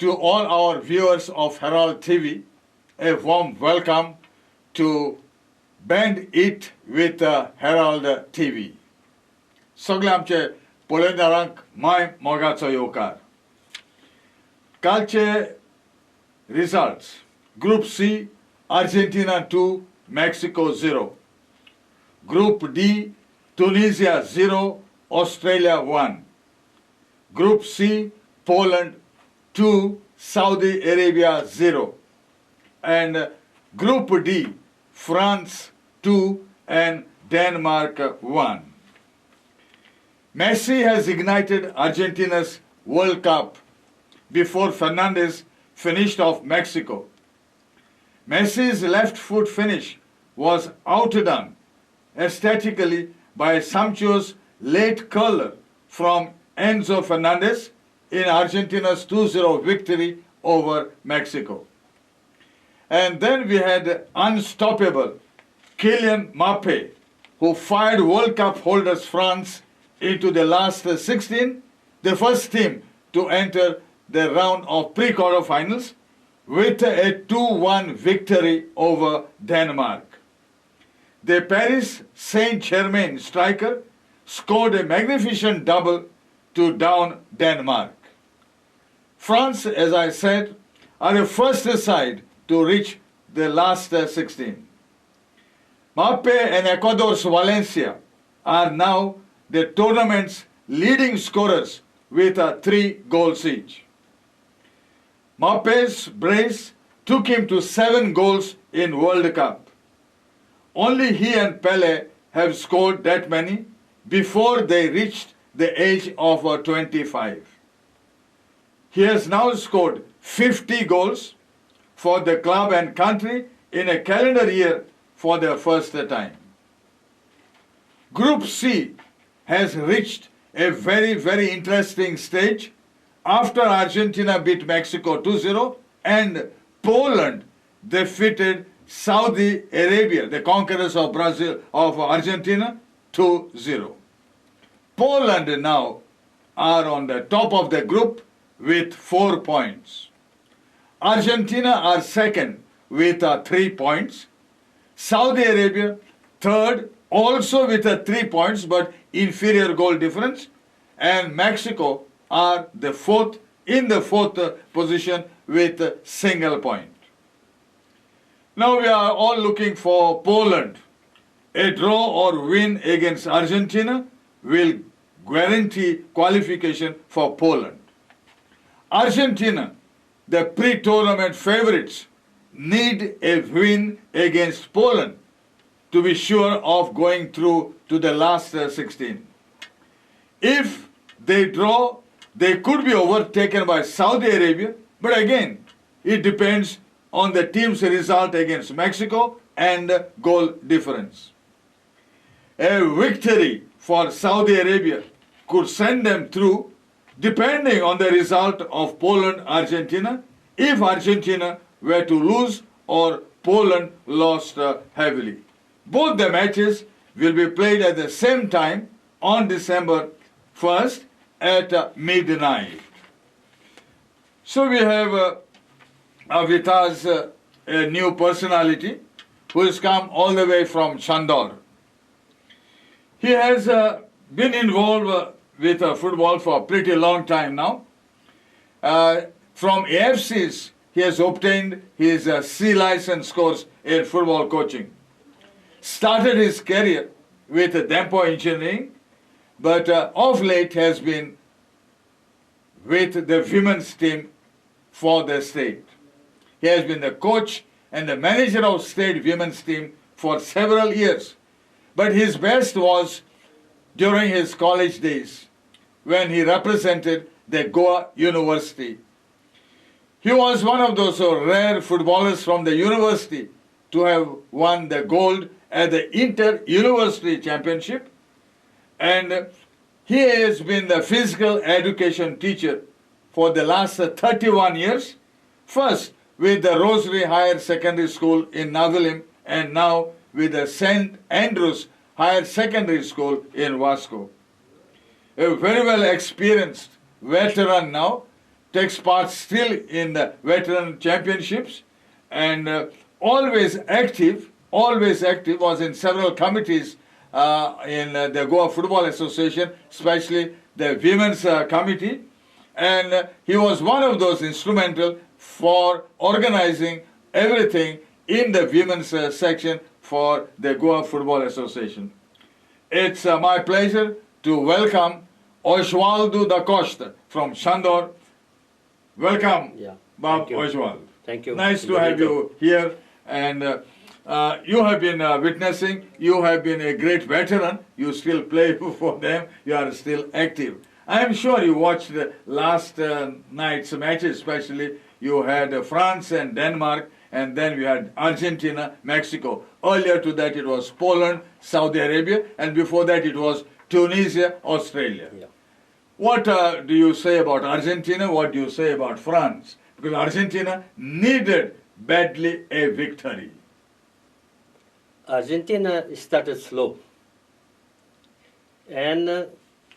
To all our viewers of Herald TV, a warm welcome to Bend It with Herald TV. सगळे आमचे पळयणाऱ्यांक my मोगाचो येवकार. कालचे results group C Argentina 2 Mexico 0, group D Tunisia 0 Australia 1, group C Poland 2 Saudi Arabia 0, and group D France 2 and Denmark 1. Messi has ignited Argentina's World Cup before Fernandez finished off Mexico. Messi's left foot finish was outdone aesthetically by a sumptuous late curler from Enzo Fernandez in Argentina's 2-0 victory over Mexico. And then we had unstoppable Kylian Mbappe, who fired World Cup holders France into the last 16, the first team to enter the round of pre-quarterfinals with a 2-1 victory over Denmark. The Paris Saint-Germain striker scored a magnificent double to down Denmark. France, as I said, are the first side to reach the last 16. Mbappe and Ecuador's Valencia are now the tournament's leading scorers with 3 goals each. Mbappe's brace took him to 7 goals in World Cup. Only he and Pelé have scored that many before they reached the age of 25. He has now scored 50 goals for the club and country in a calendar year for the first time. Group C has reached a very interesting stage after Argentina beat Mexico 2-0 and Poland defeated Saudi Arabia, the conquerors of Argentina, 2-0. Poland now are on the top of the group with 4 points. Argentina are second with 3 points. Saudi Arabia third also with 3 points but inferior goal difference. And Mexico are the fourth position with a single point. Now we are all looking for Poland. A draw or win against Argentina will guarantee qualification for Poland. Argentina, the pre-tournament favorites, need a win against Poland to be sure of going through to the last 16. If they draw, they could be overtaken by Saudi Arabia, but again, it depends on the team's result against Mexico and goal difference. A victory for Saudi Arabia could send them through depending on the result of Poland-Argentina, if Argentina were to lose or Poland lost heavily. Both the matches will be played at the same time on December 1st at midnight. So we have with us a new personality who has come all the way from Chandor. He has been involved with football for a pretty long time now. From AFCs, he has obtained his C license course in football coaching. Started his career with Dempo Engineering, but of late has been with the women's team for the state. He has been the coach and the manager of state women's team for several years. But his best was during his college days when he represented the Goa University. He was one of those rare footballers from the university to have won the gold at the Inter-University Championship, and he has been the physical education teacher for the last 31 years, first with the Rosary Higher Secondary School in Navilim and now with the St. Andrews Higher Secondary School in Vasco. A very well experienced veteran now, takes part still in the veteran championships, and always active, was in several committees in the Goa Football Association, especially the women's committee, and he was one of those instrumental for organizing everything in the women's section for the Goa Football Association. It's my pleasure to welcome Oswaldo da Costa from Chandor. Welcome, Yeah. Bob Thank you. Oswaldo. Thank you. Nice to have you here, and you have been witnessing, you have been a great veteran, you still play for them, you are still active. I am sure you watched the last night's matches, especially you had France and Denmark, and then we had Argentina, Mexico. Earlier to that it was Poland, Saudi Arabia, and before that it was Tunisia, Australia. Yeah. What do you say about Argentina? What do you say about France? Because Argentina needed badly a victory. Argentina started slow, and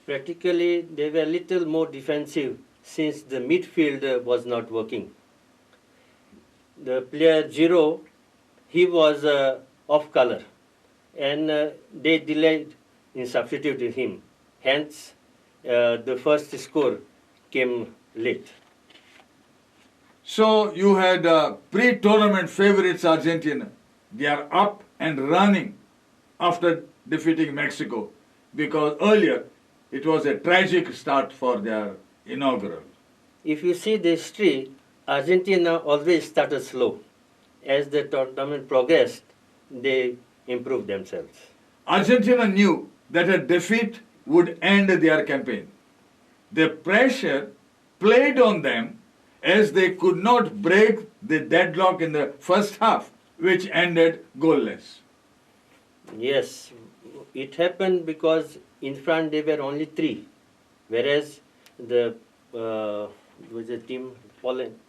practically they were a little more defensive since the midfield was not working. The player Giroud, he was off color, and they delayed in substituting him. Hence, the first score came late. So you had pre-tournament favorites Argentina. They are up and running after defeating Mexico, because earlier it was a tragic start for their inaugural. If you see the history, Argentina always started slow. As the tournament progressed, they improved themselves. Argentina knew that a defeat would end their campaign. The pressure played on them as they could not break the deadlock in the first half, which ended goalless. Yes, it happened because in front there were only three, whereas the was a team Poland.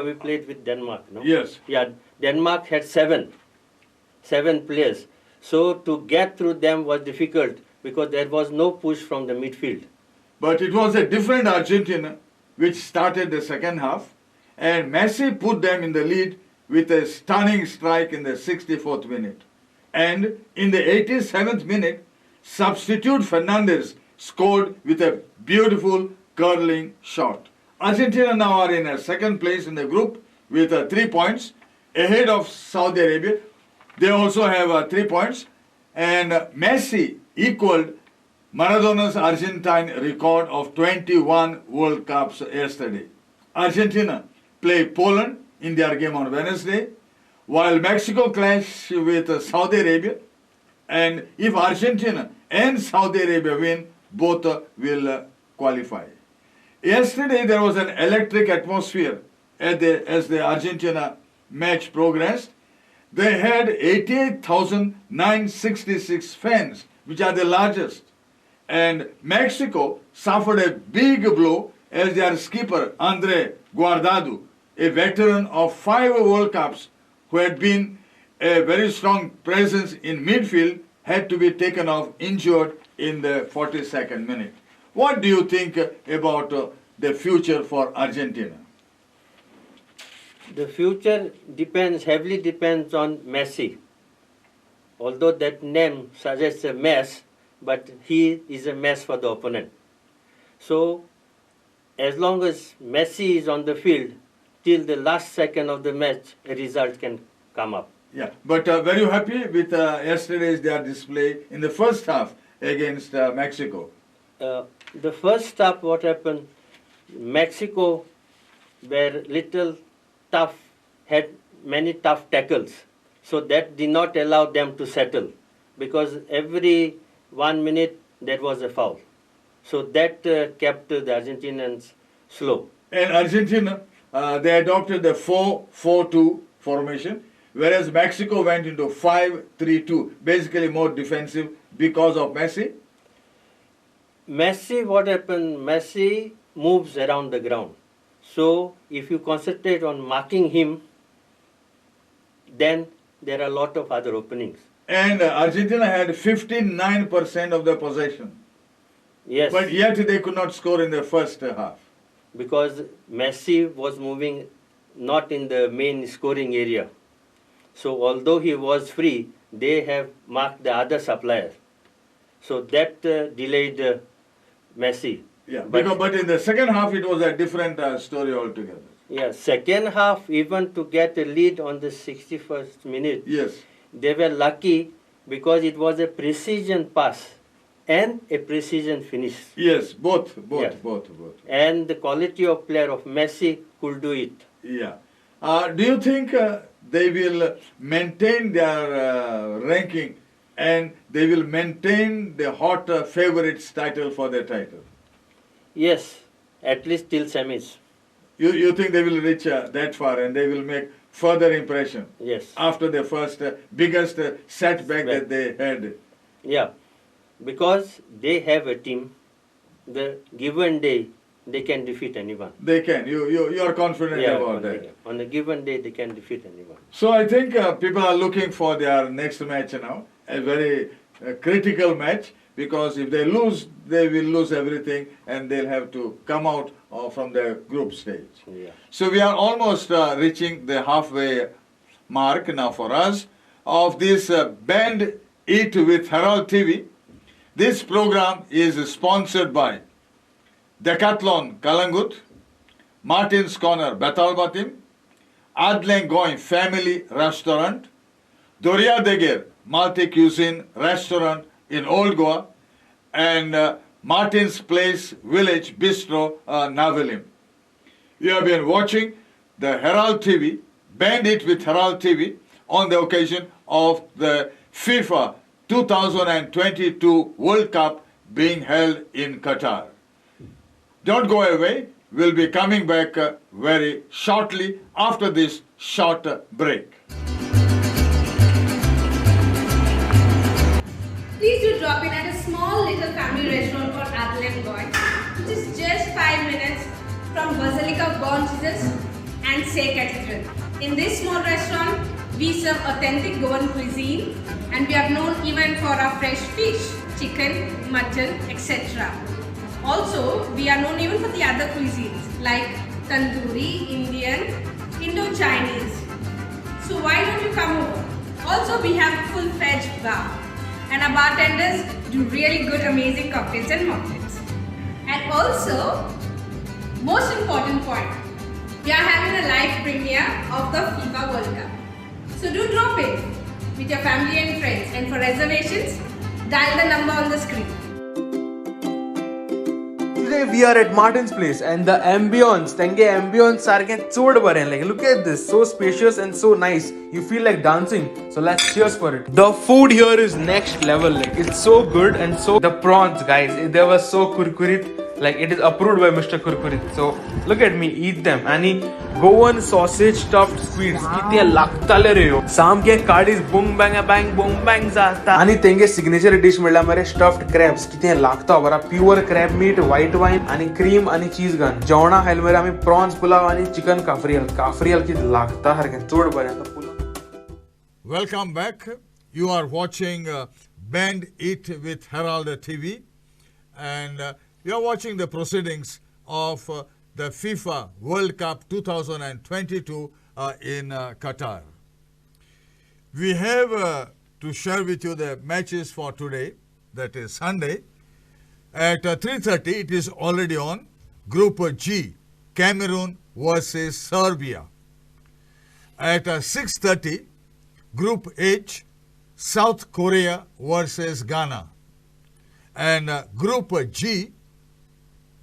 We played with Denmark, no? Yes. Yeah, Denmark had seven players. So to get through them was difficult because there was no push from the midfield. But it was a different Argentina which started the second half, and Messi put them in the lead with a stunning strike in the 64th minute. And in the 87th minute, substitute Fernandez scored with a beautiful curling shot. Argentina now are in a second place in the group with 3 points ahead of Saudi Arabia. They also have 3 points, and Messi equaled Maradona's Argentine record of 21 World Cups yesterday. Argentina play Poland in their game on Wednesday, while Mexico clash with Saudi Arabia, and if Argentina and Saudi Arabia win, both will qualify. Yesterday there was an electric atmosphere as the Argentina match progressed. They had 88,966 fans, which are the largest. And Mexico suffered a big blow as their skipper, Andre Guardado, a veteran of 5 World Cups, who had been a very strong presence in midfield, had to be taken off injured in the 42nd minute. What do you think about the future for Argentina? The future heavily depends on Messi. Although that name suggests a mess, but he is a mess for the opponent. So, as long as Messi is on the field, till the last second of the match, a result can come up. Yeah, but were you happy with yesterday's their display in the first half against Mexico? The first half, what happened, Mexico were little tough, had many tough tackles. So that did not allow them to settle, because every 1 minute there was a foul. So that kept the Argentinians slow. And Argentina, they adopted the 4-4-2 formation, whereas Mexico went into 5-3-2, basically more defensive because of Messi. Messi, what happened? Messi moves around the ground. So if you concentrate on marking him, then there are a lot of other openings. And Argentina had 59% of the possession. Yes. But yet they could not score in the first half. because Messi was moving not in the main scoring area. So although he was free, they have marked the other supplier. So that delayed Messi. Yeah, but in the second half it was a different story altogether. Yeah, second half, even to get a lead on the 61st minute, Yes. they were lucky because it was a precision pass and a precision finish. Yes, both. Yeah. Both. And the quality of player of Messi could do it. Yeah. Do you think they will maintain their ranking and they will maintain the hot favorites title for their title? Yes, at least till semis. You think they will reach that far and they will make further impression? Yes. After the first biggest setback that they had. Yeah, because they have a team. The given day, they can defeat anyone. They can. You are confident about that. On a given day, they can defeat anyone. So I think people are looking for their next match now, a very critical match, because if they lose, they will lose everything and they'll have to come out from the group stage. Yeah. So we are almost reaching the halfway mark now for us of this Band Eat with Herald TV. This program is sponsored by Decathlon Kalangut, Martin's Corner Betalbatim, Adlen Goin Family Restaurant, Doria Deger Multi Cuisine Restaurant in Old Goa, and Martin's Place Village Bistro Navelim. You have been watching the Herald TV, Band It with Herald TV, on the occasion of the FIFA 2022 World Cup being held in Qatar. Don't go away. We'll be coming back very shortly after this short break. Please do drop in at a small little family restaurant called Adlen Goin, which is just 5 minutes from Basilica of Born Jesus and Say Cathedral. In this small restaurant, we serve authentic Goan cuisine and we are known even for our fresh fish, chicken, mutton, etc. Also, we are known even for the other cuisines like tandoori, Indian, Indo-Chinese. So why don't you come over? Also, we have a full-fledged bar and our bartenders do really good, amazing cocktails and mocktails. And also, most important point, we are having a live premiere of the FIFA World Cup. So do drop in with your family and friends, and for reservations, dial the number on the screen. Today we are at Martin's Place and the ambience, सारखे चोड बरें. Like look at this, so spacious and so nice. You feel like dancing. So let's cheers for it. The food here is next level. Like it's so good and so the prawns, guys, they were so kurkurit. Like it is approved by Mr. Kurkurit. So look at me, eat them. And Goan sausage stuffed squids. कितने लागताले रे हो. शाम के काडीज boom bang जाता. आणि तेंगे signature dish मिळला मरे stuffed crabs. कितने लागता बरा pure crab meat, white wine आणि cream आणि cheese gun. जेवणा खायला मरे आम्ही prawns पुलाव आणि chicken काफ्रियल की लागता हरके चोड बरे आता pulao. Welcome back. You are watching Band It with Herald TV, and you are watching the proceedings of the FIFA World Cup 2022 in Qatar. We have to share with you the matches for today, that is Sunday. At 3:30, it is already on. Group G, Cameroon versus Serbia. At 6:30, Group H, South Korea versus Ghana. And Group G,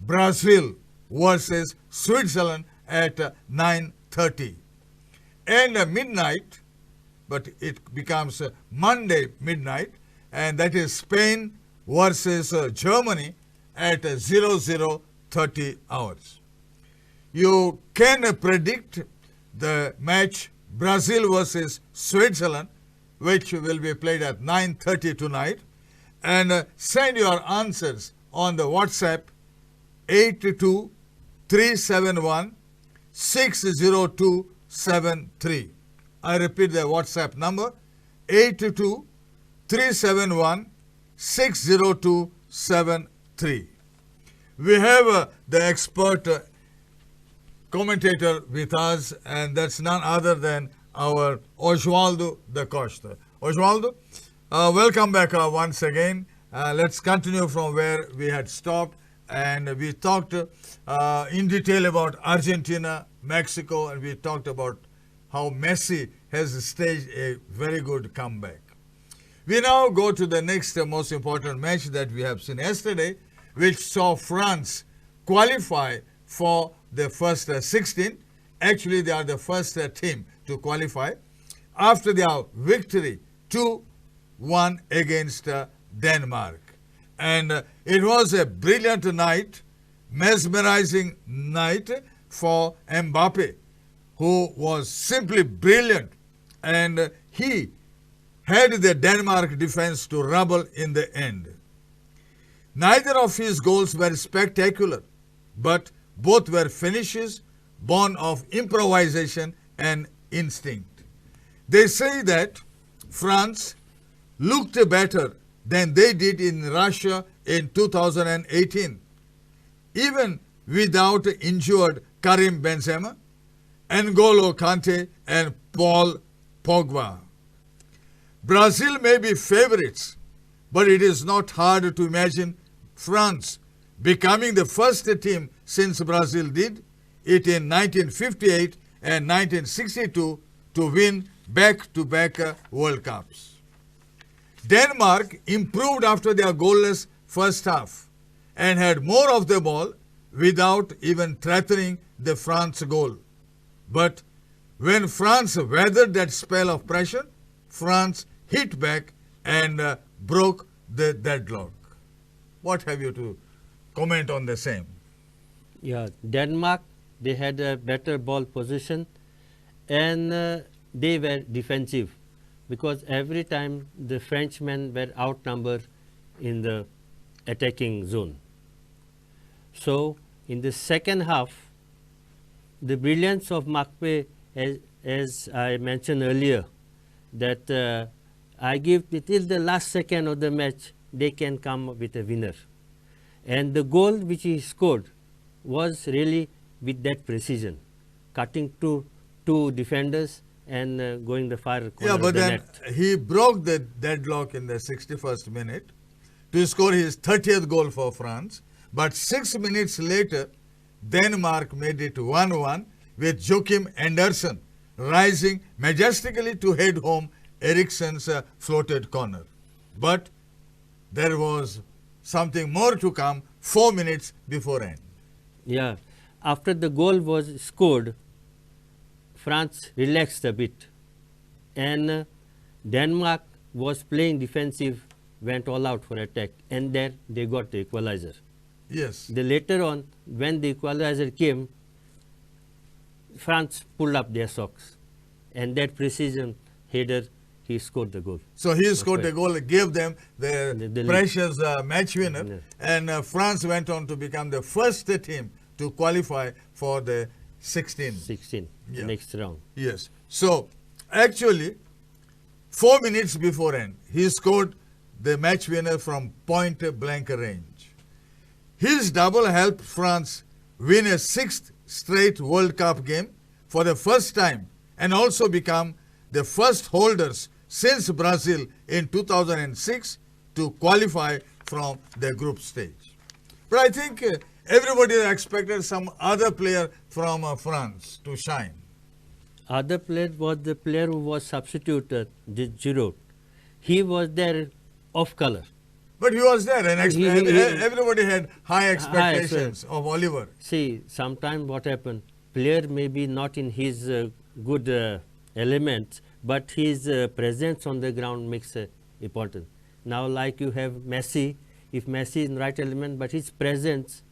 Brazil versus Switzerland at 9:30. And midnight, but it becomes Monday midnight, and that is Spain versus Germany at 00:30 hours. You can predict the match Brazil versus Switzerland, which will be played at 9:30 tonight, and send your answers on the WhatsApp 82371-60273. I repeat the WhatsApp number 82371-60273. We have the expert commentator with us, and that's none other than our Osvaldo da Costa. Osvaldo, welcome back once again. Let's continue from where we had stopped, and we talked in detail about Argentina, Mexico, and we talked about how Messi has staged a very good comeback. We now go to the next most important match that we have seen yesterday, which saw France qualify for the first 16. Actually, they are the first team to qualify after their victory 2-1 against Denmark. And it was a brilliant night, mesmerizing night for Mbappe, who was simply brilliant, and he had the Denmark defense to rubble in the end. Neither of his goals were spectacular, but both were finishes born of improvisation and instinct. They say that France looked better than they did in Russia in 2018, even without injured Karim Benzema, N'Golo Kante and Paul Pogba. Brazil may be favorites, but it is not hard to imagine France becoming the first team since Brazil did it in 1958 and 1962 to win back-to-back World Cups. Denmark improved after their goalless first half and had more of the ball without even threatening the France goal. But when France weathered that spell of pressure, France hit back and broke the deadlock. What have you to comment on the same? Yeah, Denmark, they had a better ball position, and they were defensive, because every time the Frenchmen were outnumbered in the attacking zone. So in the second half, the brilliance of Mbappe, as I mentioned earlier, that I give till the last second of the match, they can come with a winner. And the goal which he scored was really with that precision, cutting two defenders and going the far corner of the net. He broke the deadlock in the 61st minute to score his 30th goal for France. But 6 minutes later, Denmark made it 1-1 with Joachim Andersen rising majestically to head home Eriksen's floated corner. But there was something more to come 4 minutes before end. Yeah, after the goal was scored, France relaxed a bit, and Denmark was playing defensive, went all out for attack, and there they got the equalizer. Yes. Later on, when the equalizer came, France pulled up their socks, and that precision header, he scored the goal. So he scored the goal, gave them the precious match winner, and France went on to become the first team to qualify for the 16. Next round. Yes. So actually, 4 minutes before end, he scored the match winner from point blank range. His double helped France win a 6th straight World Cup game for the first time, and also become the first holders since Brazil in 2006 to qualify from the group stage. But I think everybody expected some other player from France to shine. Other player was the player who was substituted, Giroud. He was there off color. But he was there, and everybody had high expectations of Oliver. See, sometimes what happened, player may be not in his good elements, but his presence on the ground makes important. Now, like you have Messi, if Messi is in right element, but his presence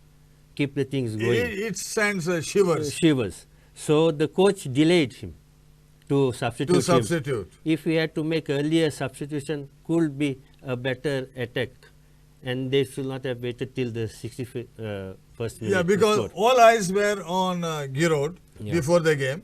keep the things going. It sends shivers. So the coach delayed him to substitute him. If he had to make earlier substitution, could be a better attack, and they should not have waited till the 61st minute. Yeah, because all eyes were on Giroud before the game,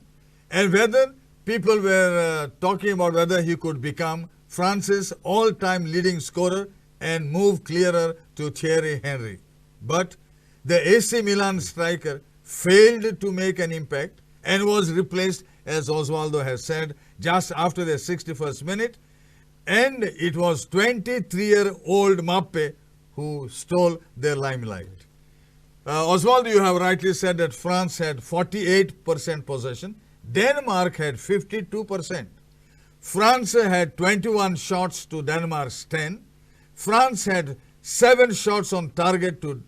and whether people were talking about whether he could become France's all-time leading scorer and move clearer to Thierry Henry. But the AC Milan striker failed to make an impact and was replaced, as Osvaldo has said, just after the 61st minute. And it was 23-year-old Mappe who stole their limelight. Osvaldo, you have rightly said that France had 48% possession. Denmark had 52%. France had 21 shots to Denmark's 10. France had 7 shots on target to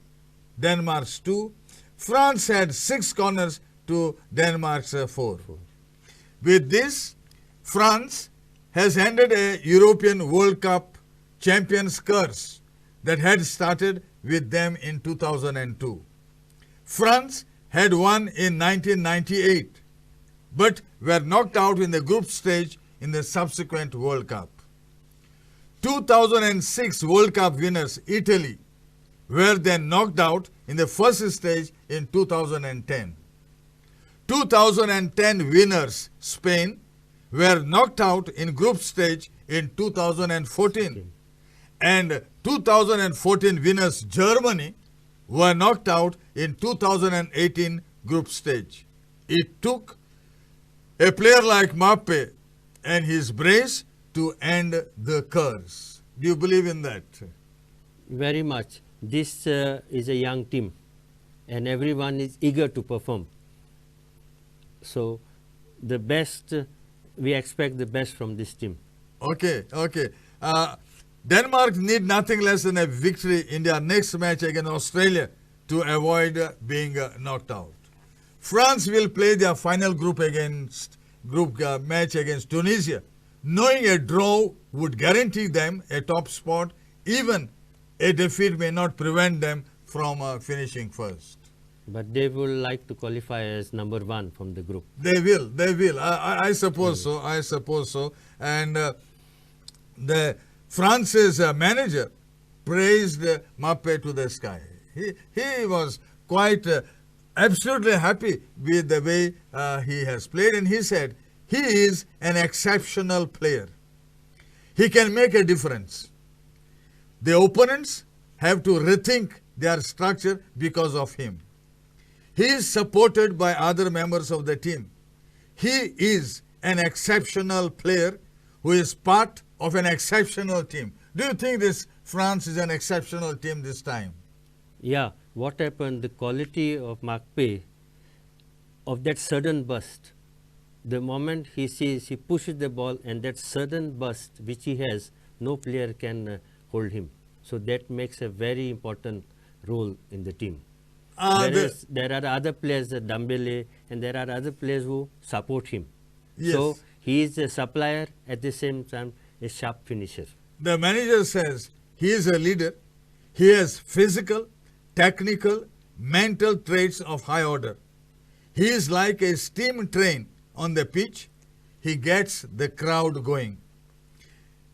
Denmark's 2. France had 6 corners to Denmark's 4. With this, France has ended a European World Cup champions curse that had started with them in 2002. France had won in 1998, but were knocked out in the group stage in the subsequent World Cup. 2006 World Cup winners Italy were then knocked out in the first stage in 2010. 2010 winners Spain were knocked out in group stage in 2014. And 2014 winners Germany were knocked out in 2018 group stage. It took a player like Mappe and his brace to end the curse. Do you believe in that? Very much. This is a young team and everyone is eager to perform. So the best, we expect the best from this team. Okay. Denmark need nothing less than a victory in their next match against Australia to avoid being knocked out. France will play their final group match against Tunisia, knowing a draw would guarantee them a top spot. Even a defeat may not prevent them from finishing first. But they will like to qualify as number 1 from the group. They will. I suppose so. I suppose so. And the France's manager praised Mappe to the sky. He was quite absolutely happy with the way he has played, and he said he is an exceptional player. He can make a difference. The opponents have to rethink their structure because of him. He is supported by other members of the team. He is an exceptional player who is part of an exceptional team. Do you think this France is an exceptional team this time? Yeah, what happened, the quality of Mappe, of that sudden burst, the moment he sees, he pushes the ball and that sudden burst which he has, no player can hold him. So that makes a very important role in the team. Whereas there are other players, Dembele, and there are other players who support him. Yes. So he is a supplier, at the same time a sharp finisher. The manager says he is a leader. He has physical, technical, mental traits of high order. He is like a steam train on the pitch. He gets the crowd going.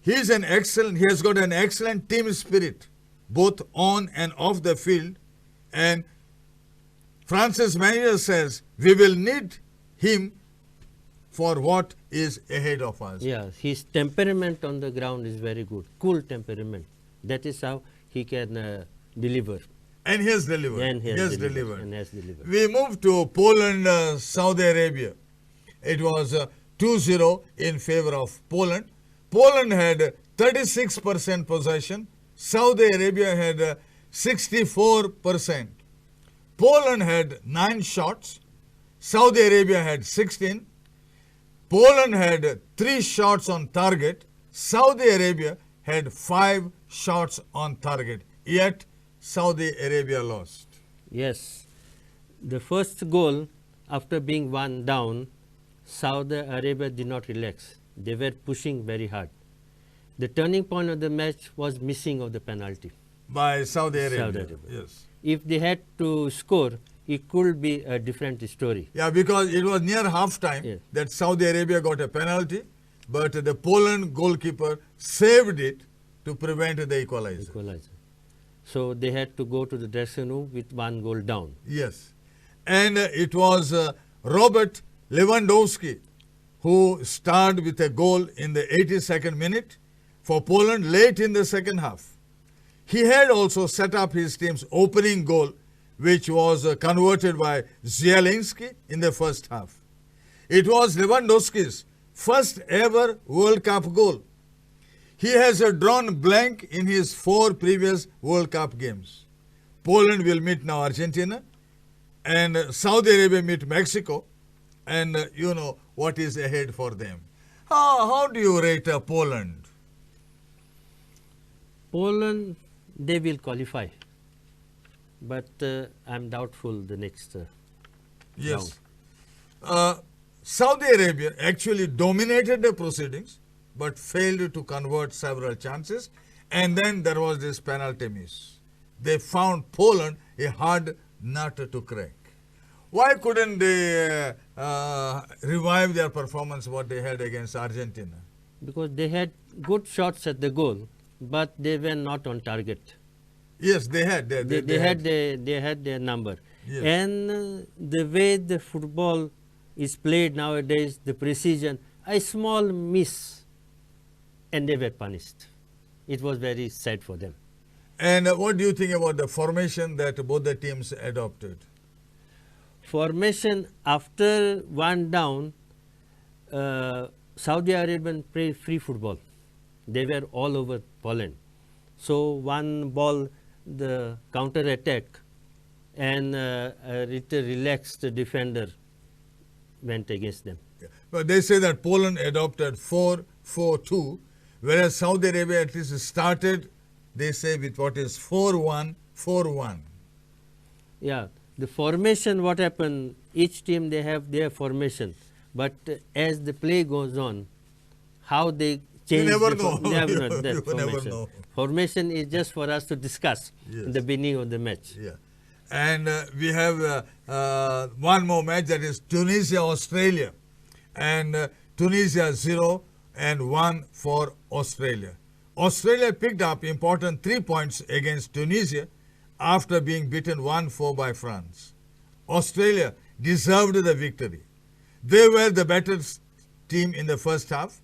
He has got an excellent team spirit, both on and off the field. And France's manager says we will need him for what is ahead of us. Yeah, his temperament on the ground is very good, cool temperament. That is how he can deliver. And he has delivered. And he has delivered. We move to Poland, Saudi Arabia. It was 2-0 in favor of Poland. Poland had 36% possession. Saudi Arabia had 64%. Poland had 9 shots. Saudi Arabia had 16. Poland had 3 shots on target. Saudi Arabia had 5 shots on target. Yet Saudi Arabia lost. Yes. The first goal, after being 1 down, Saudi Arabia did not relax. They were pushing very hard. The turning point of the match was missing of the penalty. By Saudi Arabia. Saudi Arabia. Yes. If they had to score, it could be a different story. Yeah, because it was near half time that Saudi Arabia got a penalty, but the Poland goalkeeper saved it to prevent the equalizer. So they had to go to the dressing room with 1 goal down. Yes. And it was Robert Lewandowski who starred with a goal in the 82nd minute for Poland late in the second half. He had also set up his team's opening goal which was converted by Zielinski in the first half. It was Lewandowski's first ever World Cup goal. He has drawn blank in his 4 previous World Cup games. Poland will meet now Argentina, and Saudi Arabia meet Mexico, and you know what is ahead for them. How do you rate Poland? Poland, they will qualify, but I'm doubtful the next Yes. round. Saudi Arabia actually dominated the proceedings but failed to convert several chances, and then there was this penalty miss. They found Poland a hard nut to crack. Why couldn't they revive their performance what they had against Argentina? Because they had good shots at the goal, but they were not on target. Yes, they had. They had their number. Yes. And the way the football is played nowadays, the precision, a small miss, and they were punished. It was very sad for them. And what do you think about the formation that both the teams adopted? Formation after one down, Saudi Arabian play free football. They were all over Poland. So one ball, the counter attack, and a little relaxed defender went against them. But they say that Poland adopted 4-4-2, whereas Saudi Arabia at least started, they say, with what is 4-1-4-1. Yeah, the formation, what happened, each team they have their formation, but as the play goes on, how they change never the know. never know You that never formation. know. Formation is just for us to discuss Yes. in the beginning of the match. Yeah. And we have one more match, that is Tunisia-Australia. And Tunisia 0-1 for Australia. Australia picked up important 3 points against Tunisia after being beaten 1-4 by France. Australia deserved the victory. They were the better team in the first half.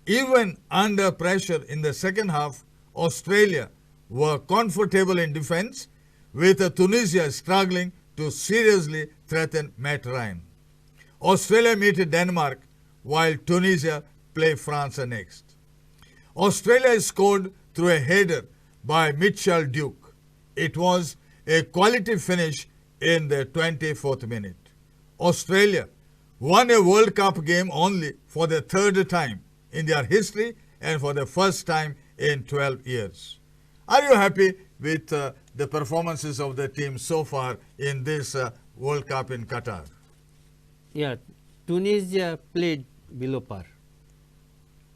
Even under pressure in the second half, Australia were comfortable in defense, with Tunisia struggling to seriously threaten Matt Ryan. Australia meet Denmark, while Tunisia play France next. Australia scored through a header by Mitchell Duke. It was a quality finish in the 24th minute. Australia won a World Cup game only for the 3rd time in their history and for the first time in 12 years. Are you happy with the performances of the team so far in this World Cup in Qatar? Yeah, Tunisia played below par.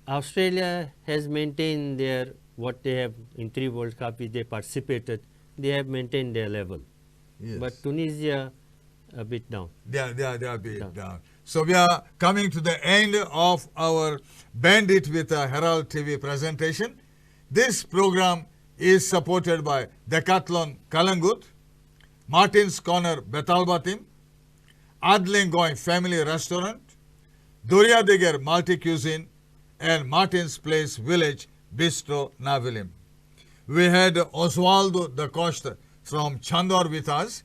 Australia has maintained their, what they have in 3 World Cup, they participated, they have maintained their level. Yes. But Tunisia a bit down. They are a bit down. So we are coming to the end of our Bandit with Herald TV presentation. This program is supported by Decathlon Kalangut, Martin's Corner Betalbatim, Adlengoy Family Restaurant, Doria Deger Multi Cuisine, and Martin's Place Village Bistro Navilim. We had Osvaldo da Costa from Chandor with us.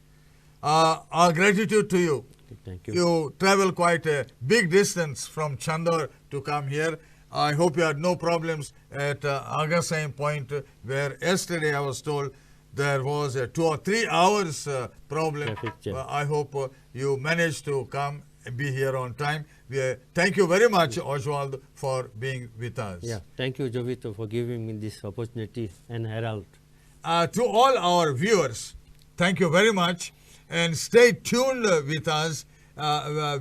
Our gratitude to you. Thank you. You travel quite a big distance from Chandor to come here. I hope you had no problems at Agasaim Point, where yesterday I was told there was a 2 or 3 hours problem. Traffic jam. I hope you managed to come and be here on time. Thank you very much, Oswald, for being with us. Yeah, thank you, Jovito, for giving me this opportunity, and Herald. To all our viewers, thank you very much, and stay tuned with us.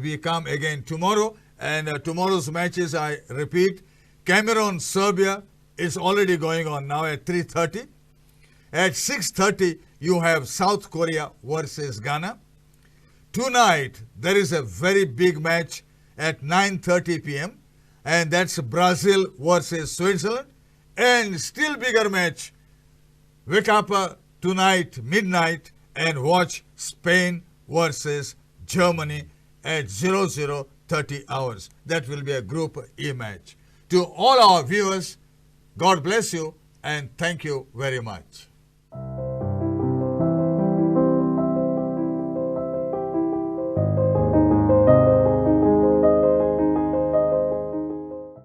We come again tomorrow, and tomorrow's matches, I repeat, Cameroon-Serbia is already going on now at 3:30. At 6:30, you have South Korea versus Ghana. Tonight, there is a very big match at 9:30 p.m. and that's Brazil versus Switzerland. And still bigger match, wake up tonight, midnight, and watch Spain versus Germany at 00:30 hours. That will be a Group E match. To all our viewers, God bless you and thank you very much.